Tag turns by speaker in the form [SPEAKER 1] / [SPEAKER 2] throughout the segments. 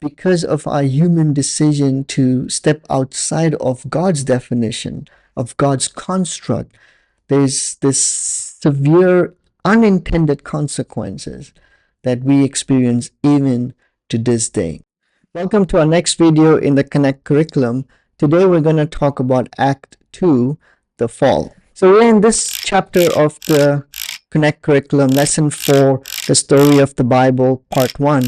[SPEAKER 1] because of our human decision to step outside of God's definition, of God's construct, there's this severe unintended consequences that we experience even to this day. Welcome to our next video in the Connect curriculum. Today we're going to talk about Act 2, the fall. So we're in this chapter of the Connect curriculum, lesson 4, the story of the Bible, part 1.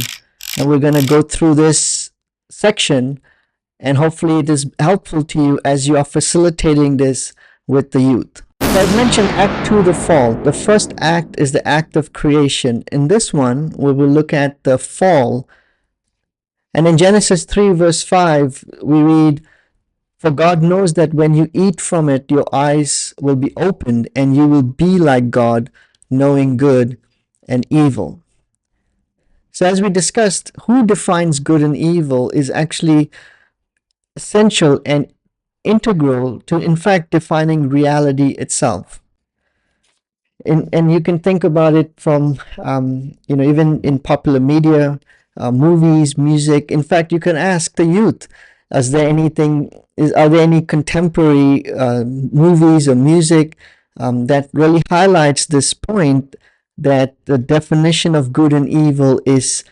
[SPEAKER 1] And we're going to go through this section, and hopefully it is helpful to you as you are facilitating this with the youth. So I've mentioned Act 2, the fall. The first act is the act of creation. In this one, we will look at the fall. And in Genesis 3 verse 5, we read, "For God knows that when you eat from it, your eyes will be opened, and you will be like God, knowing good and evil." So as we discussed, who defines good and evil is actually essential and integral to, in fact, defining reality itself. And you can think about it from, even in popular media, movies, music. In fact, you can ask the youth, are there any contemporary movies or music that really highlights this point, that the definition of good and evil is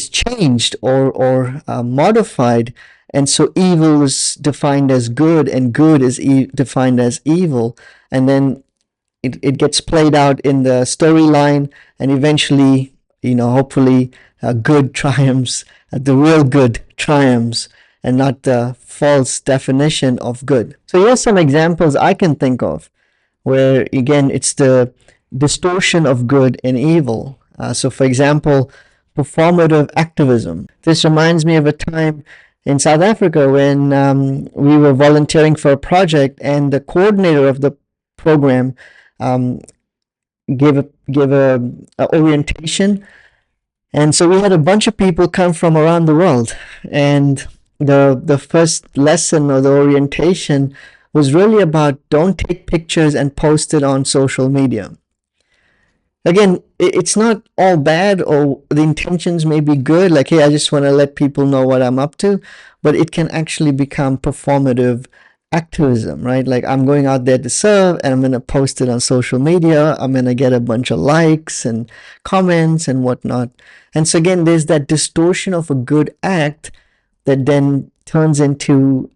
[SPEAKER 1] changed or modified, and so evil is defined as good and good is defined as evil, and then it gets played out in the storyline, and eventually, hopefully, good triumphs, the real good triumphs, and not the false definition of good. So here's some examples I can think of where, again, it's the distortion of good and evil. So for example, performative activism. This reminds me of a time in South Africa when we were volunteering for a project, and the coordinator of the program gave a orientation. And so we had a bunch of people come from around the world, and the first lesson or the orientation was really about don't take pictures and post it on social media. Again, it's not all bad, or the intentions may be good, like, hey, I just want to let people know what I'm up to, but it can actually become performative activism, right? Like, I'm going out there to serve, and I'm going to post it on social media. I'm going to get a bunch of likes and comments and whatnot. And so again, there's that distortion of a good act that then turns into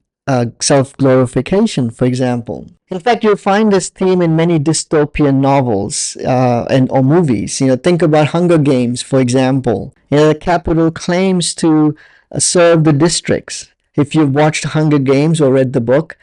[SPEAKER 1] self-glorification, for example. In fact, you'll find this theme in many dystopian novels or movies. Think about Hunger Games, for example. The capital claims to serve the districts, if you've watched Hunger Games or read the book.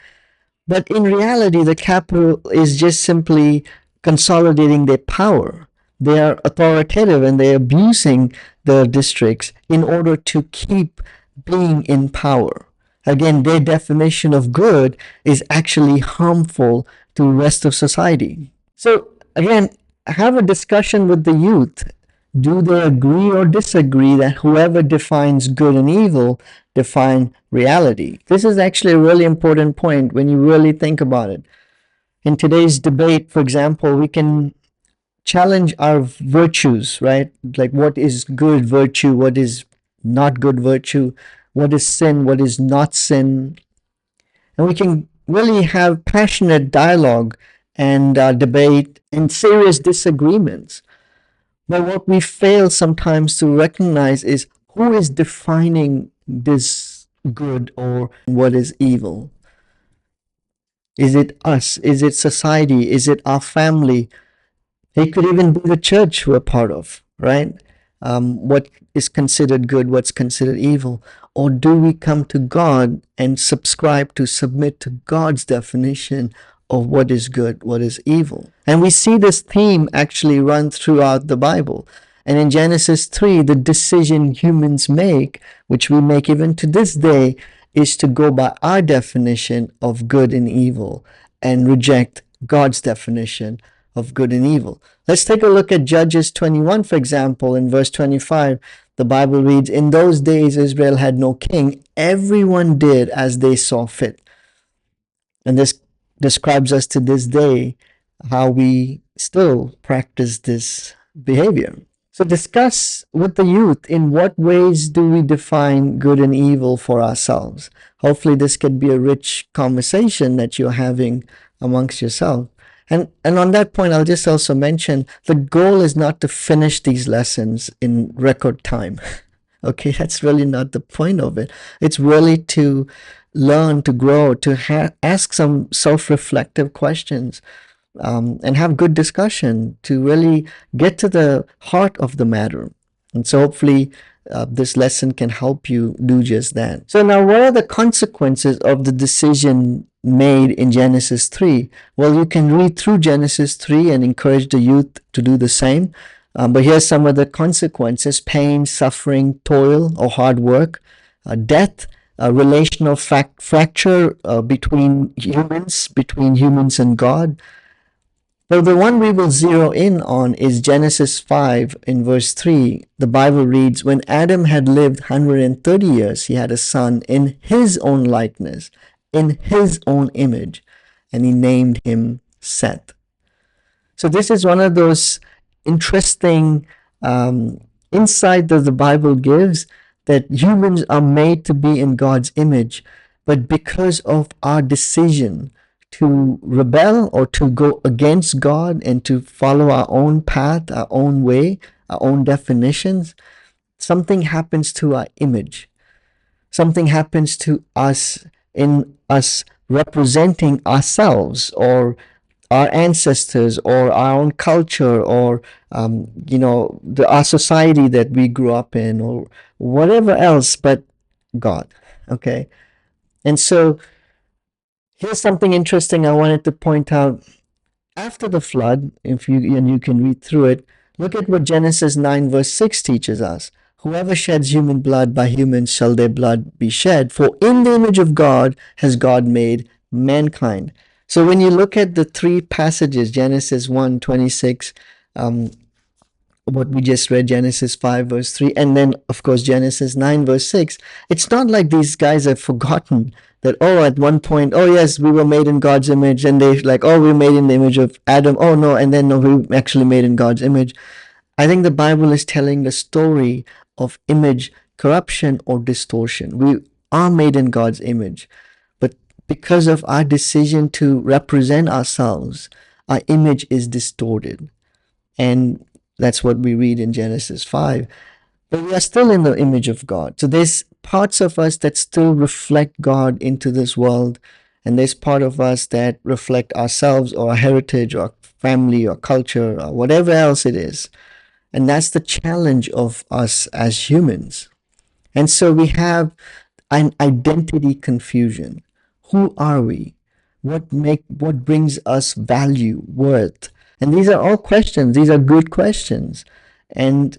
[SPEAKER 1] But in reality, the capital is just simply consolidating their power. They are authoritative, and they're abusing the districts in order to keep being in power. Again, their definition of good is actually harmful to the rest of society. So again, have a discussion with the youth. Do they agree or disagree that whoever defines good and evil define reality? This is actually a really important point when you really think about it. In today's debate, for example, we can challenge our virtues, right? Like, what is good virtue? What is not good virtue? What is sin? What is not sin? And we can really have passionate dialogue and debate and serious disagreements. But what we fail sometimes to recognize is who is defining this good or what is evil. Is it us? Is it society? Is it our family? It could even be the church we're part of, right? What is considered good, what's considered evil? Or do we come to God and submit to God's definition of what is good, what is evil? And we see this theme actually run throughout the Bible. And in Genesis 3, the decision humans make, which we make even to this day, is to go by our definition of good and evil and reject God's definition of good and evil. Let's take a look at Judges 21, for example. In verse 25, the Bible reads, "In those days Israel had no king. Everyone did as they saw fit." And this describes us to this day, how we still practice this behavior. So discuss with the youth, in what ways do we define good and evil for ourselves? Hopefully this could be a rich conversation that you're having amongst yourself. And on that point, I'll just also mention the goal is not to finish these lessons in record time. Okay, that's really not the point of it. It's really to learn, to grow, to ask some self-reflective questions, and have good discussion to really get to the heart of the matter. And so hopefully this lesson can help you do just that. So now, what are the consequences of the decision made in Genesis 3? Well, you can read through Genesis 3 and encourage the youth to do the same. But here's some of the consequences: pain, suffering, toil or hard work, death, relational fracture between humans and God. Well, the one we will zero in on is Genesis 5 in verse 3. The Bible reads, "When Adam had lived 130 years, he had a son in his own likeness, in his own image, and he named him Seth." So this is one of those interesting insight that the Bible gives, that humans are made to be in God's image, but because of our decision to rebel or to go against God and to follow our own path, our own way, our own definitions, something happens to our image. Something happens to us in us representing ourselves or our ancestors or our own culture or our society that we grew up in or whatever else but God. Okay, and so here's something interesting I wanted to point out. After the flood, if you can read through it, look at what Genesis 9 verse 6 teaches us. "Whoever sheds human blood, by humans shall their blood be shed. For in the image of God has God made mankind." So when you look at the three passages, Genesis 1:26, what we just read, Genesis 5 verse 3, and then of course Genesis 9 verse 6, it's not like these guys have forgotten that, oh, at one point, oh yes, we were made in God's image, and they like, oh, we were made in the image of Adam, oh no, and then no, we actually made in God's image. I think the Bible is telling the story of image corruption or distortion. We are made in God's image, but because of our decision to represent ourselves, our image is distorted. And that's what we read in Genesis 5. But we are still in the image of God. So there's parts of us that still reflect God into this world. And there's part of us that reflect ourselves or our heritage or our family or culture or whatever else it is. And that's the challenge of us as humans. And so we have an identity confusion. Who are we? What brings us value, worth? And these are all questions. These are good questions. And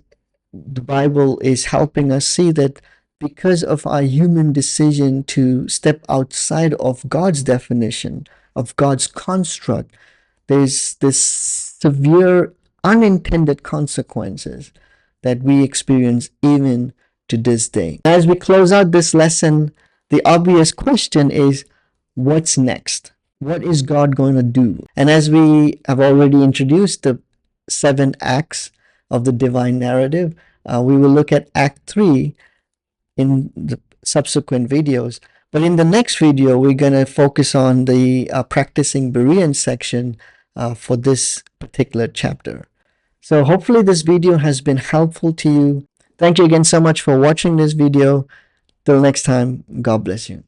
[SPEAKER 1] the Bible is helping us see that because of our human decision to step outside of God's definition, of God's construct, there's this severe unintended consequences that we experience even to this day. As we close out this lesson, the obvious question is, what's next? What is God going to do? And as we have already introduced the 7 acts of the divine narrative, we will look at Act 3 in the subsequent videos. But in the next video, we're going to focus on the practicing Berean section for this particular chapter. So hopefully this video has been helpful to you. Thank you again so much for watching this video. Till next time, God bless you.